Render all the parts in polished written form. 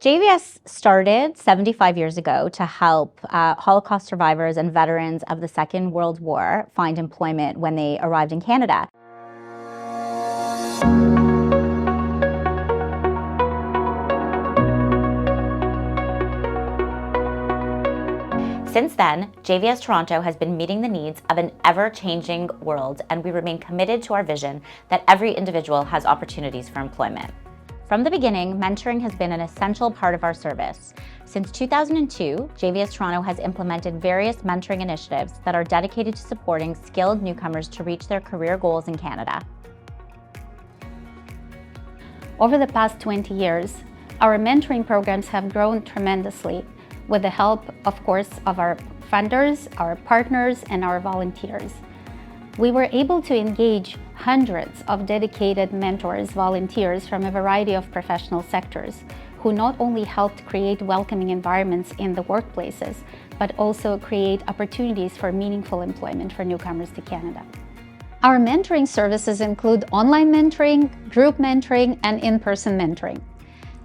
JVS started 75 years ago to help Holocaust survivors and veterans of the Second World War find employment when they arrived in Canada. Since then, JVS Toronto has been meeting the needs of an ever-changing world, and we remain committed to our vision that every individual has opportunities for employment. From the beginning, mentoring has been an essential part of our service. Since 2002, JVS Toronto has implemented various mentoring initiatives that are dedicated to supporting skilled newcomers to reach their career goals in Canada. Over the past 20 years, our mentoring programs have grown tremendously with the help, of course, of our funders, our partners, and our volunteers. We were able to engage hundreds of dedicated mentors, volunteers from a variety of professional sectors who not only helped create welcoming environments in the workplaces, but also create opportunities for meaningful employment for newcomers to Canada. Our mentoring services include online mentoring, group mentoring, and in-person mentoring.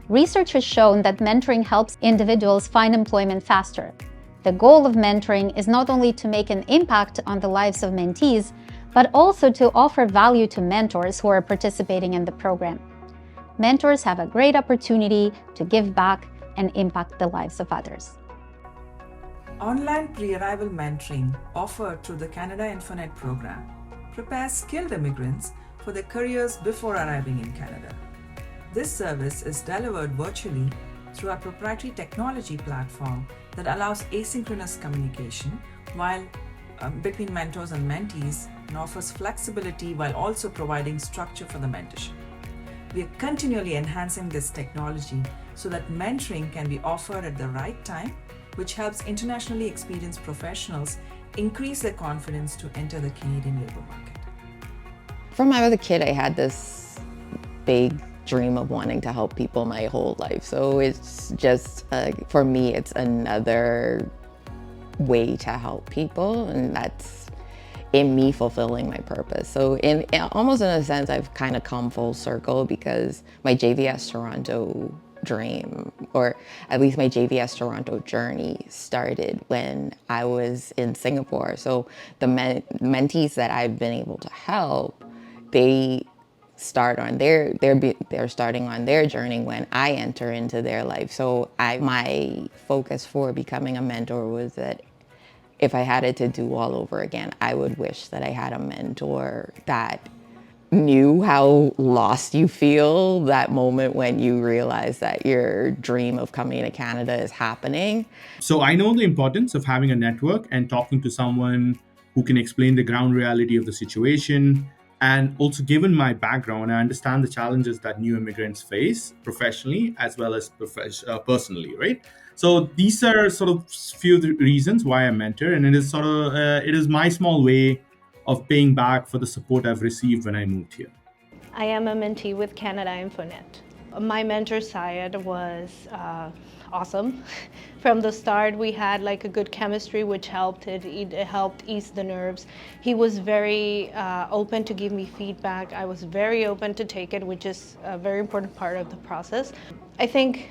Research has shown that mentoring helps individuals find employment faster. The goal of mentoring is not only to make an impact on the lives of mentees, but also to offer value to mentors who are participating in the program. Mentors have a great opportunity to give back and impact the lives of others. Online pre-arrival mentoring offered through the Canada InfoNet program prepares skilled immigrants for their careers before arriving in Canada. This service is delivered virtually through our proprietary technology platform that allows asynchronous communication between mentors and mentees and offers flexibility while also providing structure for the mentorship. We are continually enhancing this technology so that mentoring can be offered at the right time, which helps internationally experienced professionals increase their confidence to enter the Canadian labor market. From when I was a kid, I had this big dream of wanting to help people my whole life. So it's just, for me, it's another way to help people, and that's in me fulfilling my purpose. So almost in a sense, I've kind of come full circle because my JVS Toronto dream, or at least my JVS Toronto journey, started when I was in Singapore. So the mentees that I've been able to help, they're starting on their journey when I enter into their life. So my focus for becoming a mentor was that if I had it to do all over again, I would wish that I had a mentor that knew how lost you feel that moment when you realize that your dream of coming to Canada is happening. So I know the importance of having a network and talking to someone who can explain the ground reality of the situation. And also, given my background, I understand the challenges that new immigrants face professionally as well as personally, right? So these are sort of few reasons why I mentor, and it is my small way of paying back for the support I've received when I moved here. I am a mentee with Canada InfoNet. My mentor Syed was awesome. From the start, we had like a good chemistry, which helped ease the nerves. He was very open to give me feedback. I was very open to take it, which is a very important part of the process. I think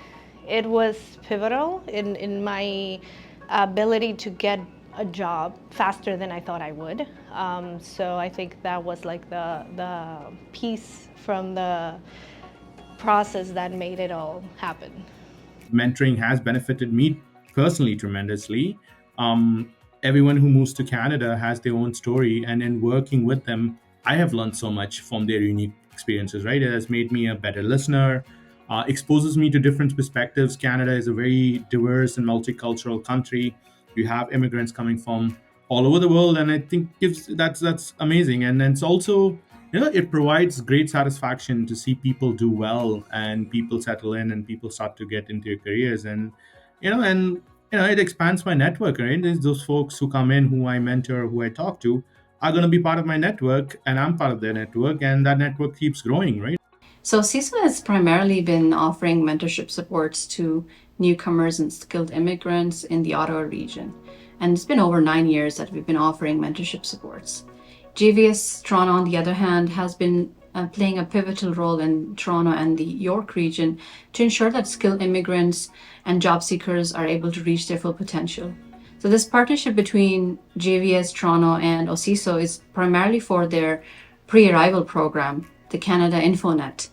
it was pivotal in my ability to get a job faster than I thought I would. So I think that was like the piece from the process that made it all happen. Mentoring has benefited me personally tremendously. Everyone who moves to Canada has their own story, and in working with them, I have learned so much from their unique experiences, right? It has made me a better listener, exposes me to different perspectives. Canada is a very diverse and multicultural country. You have immigrants coming from all over the world, and I think that's amazing. And it's also, it provides great satisfaction to see people do well and people settle in and people start to get into their careers, and it expands my network, right? There's those folks who come in, who I mentor, who I talk to, are going to be part of my network, and I'm part of their network, and that network keeps growing, right? So CISA has primarily been offering mentorship supports to newcomers and skilled immigrants in the Ottawa region. And it's been over 9 years that we've been offering mentorship supports. JVS Toronto, on the other hand, has been playing a pivotal role in Toronto and the York region to ensure that skilled immigrants and job seekers are able to reach their full potential. So this partnership between JVS Toronto and OCISO is primarily for their pre-arrival program, the Canada InfoNet.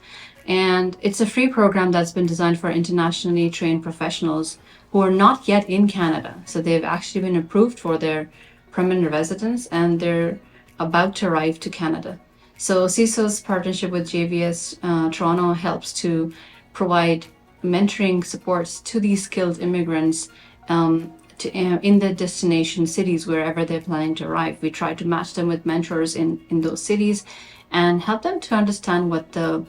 And it's a free program that's been designed for internationally trained professionals who are not yet in Canada. So they've actually been approved for their permanent residence and they're about to arrive to Canada. So CISO's partnership with JVS Toronto helps to provide mentoring supports to these skilled immigrants in the destination cities wherever they're planning to arrive. We try to match them with mentors in those cities and help them to understand what the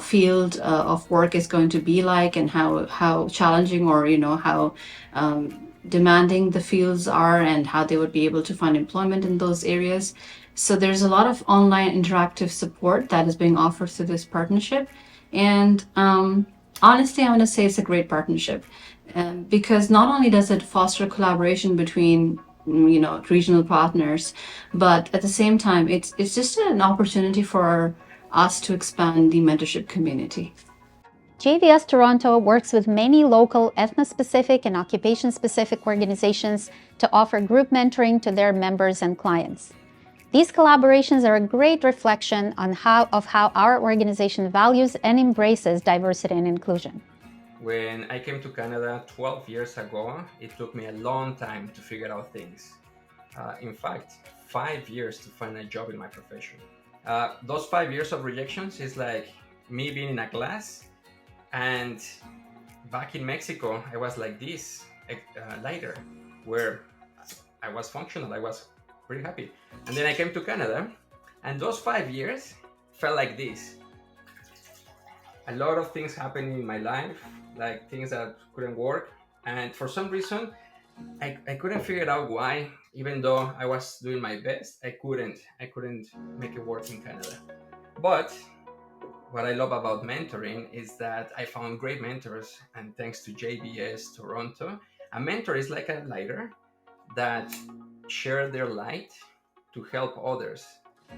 field of work is going to be like and how challenging or how demanding the fields are and how they would be able to find employment in those areas. So there's a lot of online interactive support that is being offered through this partnership. And honestly, I want to say it's a great partnership because not only does it foster collaboration between regional partners, but at the same time, it's just an opportunity for us to expand the mentorship community. JVS Toronto works with many local ethno-specific and occupation-specific organizations to offer group mentoring to their members and clients. These collaborations are a great reflection on how our organization values and embraces diversity and inclusion. When I came to Canada 12 years ago, it took me a long time to figure out things. In fact, 5 years to find a job in my profession. Those 5 years of rejections is like me being in a class, and back in Mexico, I was like this, lighter, where I was functional, I was pretty happy. And then I came to Canada, and those 5 years felt like this. A lot of things happened in my life, like things that couldn't work, and for some reason, I couldn't figure out why. Even though I was doing my best, I couldn't make it work in Canada. But what I love about mentoring is that I found great mentors, and thanks to JVS Toronto, a mentor is like a lighter that share their light to help others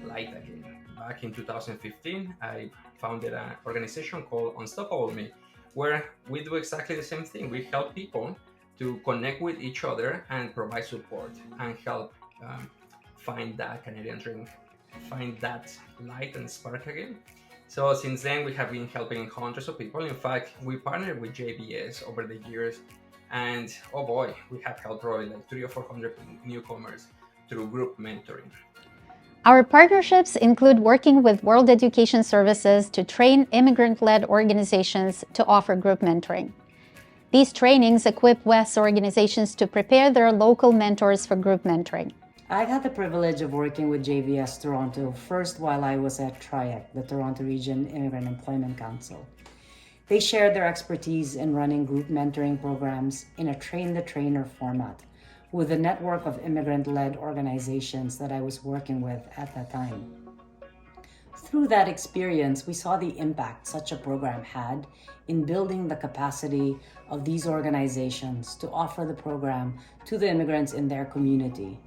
light again. Back in 2015, I founded an organization called Unstoppable Me, where we do exactly the same thing. We help people to connect with each other and provide support and help find that Canadian dream, find that light and spark again. So since then, we have been helping hundreds of people. In fact, we partnered with JVS over the years, and oh boy, we have helped probably like 300 or 400 newcomers through group mentoring. Our partnerships include working with World Education Services to train immigrant-led organizations to offer group mentoring. These trainings equip WES organizations to prepare their local mentors for group mentoring. I had the privilege of working with JVS Toronto first while I was at TRIAC, the Toronto Region Immigrant Employment Council. They shared their expertise in running group mentoring programs in a train-the-trainer format with a network of immigrant-led organizations that I was working with at that time. Through that experience, we saw the impact such a program had in building the capacity of these organizations to offer the program to the immigrants in their community,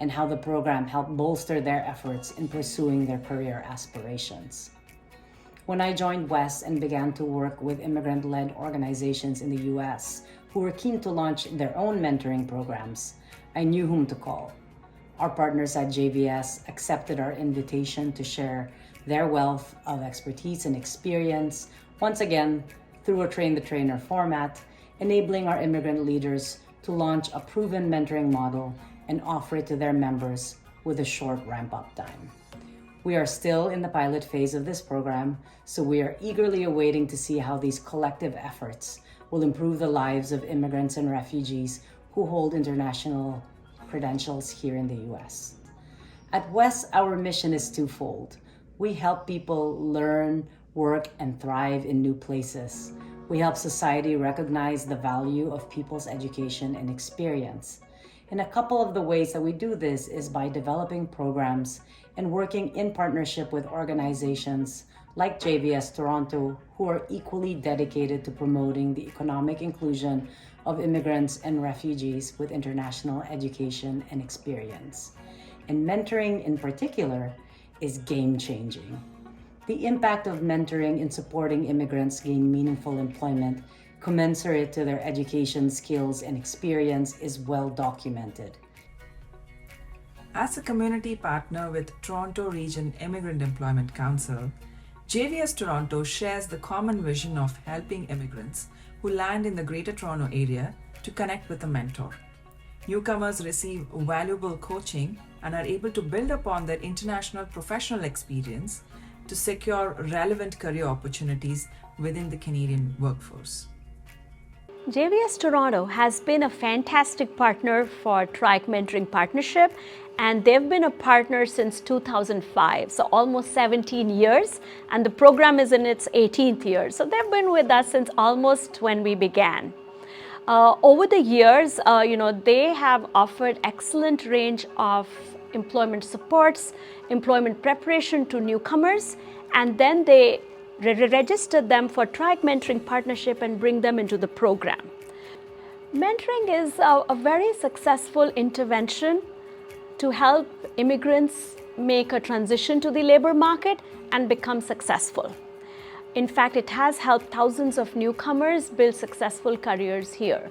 and how the program helped bolster their efforts in pursuing their career aspirations. When I joined WES and began to work with immigrant-led organizations in the US who were keen to launch their own mentoring programs, I knew whom to call. Our partners at JVS accepted our invitation to share their wealth of expertise and experience, once again through a train-the-trainer format, enabling our immigrant leaders to launch a proven mentoring model and offer it to their members with a short ramp-up time. We are still in the pilot phase of this program, so we are eagerly awaiting to see how these collective efforts will improve the lives of immigrants and refugees who hold international credentials here in the US. At WES, our mission is twofold. We help people learn, work, and thrive in new places. We help society recognize the value of people's education and experience. And a couple of the ways that we do this is by developing programs and working in partnership with organizations like JVS Toronto, who are equally dedicated to promoting the economic inclusion of immigrants and refugees with international education and experience. And mentoring in particular is game-changing. The impact of mentoring in supporting immigrants gain meaningful employment commensurate to their education, skills, and experience is well documented. As a community partner with Toronto Region Immigrant Employment Council, JVS Toronto shares the common vision of helping immigrants who land in the Greater Toronto Area to connect with a mentor. Newcomers receive valuable coaching and are able to build upon their international professional experience to secure relevant career opportunities within the Canadian workforce. JVS Toronto has been a fantastic partner for Triac Mentoring Partnership, and they've been a partner since 2005, so almost 17 years, and the program is in its 18th year. So they've been with us since almost when we began. Over the years, they have offered excellent range of employment supports, employment preparation to newcomers, and then they register them for Triac Mentoring Partnership and bring them into the program. Mentoring is a very successful intervention to help immigrants make a transition to the labor market and become successful. In fact, it has helped thousands of newcomers build successful careers here.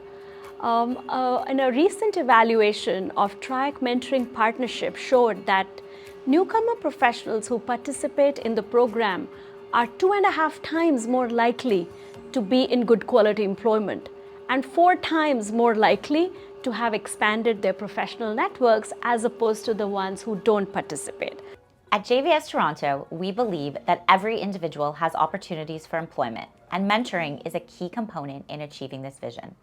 In a recent evaluation of Triac Mentoring Partnership showed that newcomer professionals who participate in the program are 2.5 times more likely to be in good quality employment and 4 times more likely to have expanded their professional networks as opposed to the ones who don't participate. At JVS Toronto, we believe that every individual has opportunities for employment, and mentoring is a key component in achieving this vision.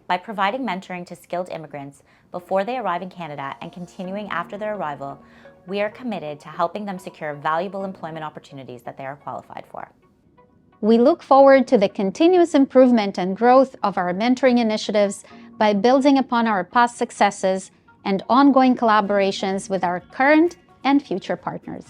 By providing mentoring to skilled immigrants before they arrive in Canada and continuing after their arrival, we are committed to helping them secure valuable employment opportunities that they are qualified for. We look forward to the continuous improvement and growth of our mentoring initiatives by building upon our past successes and ongoing collaborations with our current and future partners.